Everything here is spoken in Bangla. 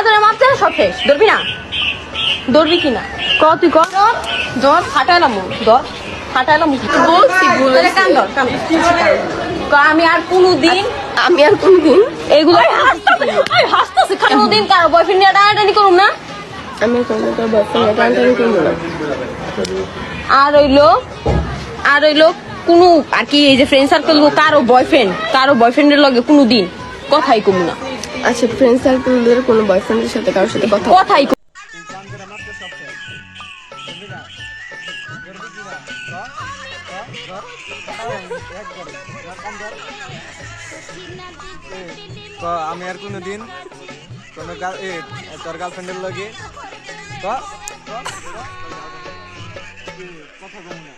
ধরে মাপতে সব শেষ ধরবি না ধরবি কিনা ক তুই ক ধর ফাটাইলাম ধর ফাটাইলাম বলছি কান ধর আমি আর কোনোদিন এগুলো হাসতেছি কোনোদিন কারো বয়ফ্রেন্ড নিয়ে টানাটানি করুম না আমি কোনোদিন তোর বয়ফ্রেন্ড টানাটানি করবো না। আর হইলো কোনো আর কি এই যে ফ্রেন্ড সার্কেল কারো বয়ফ্রেন্ডের লগে কোনোদিন কথাই কম না। আচ্ছা ফ্রেন্ড সার্কেলের কোনো বয়ফ্রেন্ডের সাথে কারোর সাথে কথাই আমি আর কোনোদিন কোনো তোর গার্লফ্রেন্ডের লগে কথা বলবো না।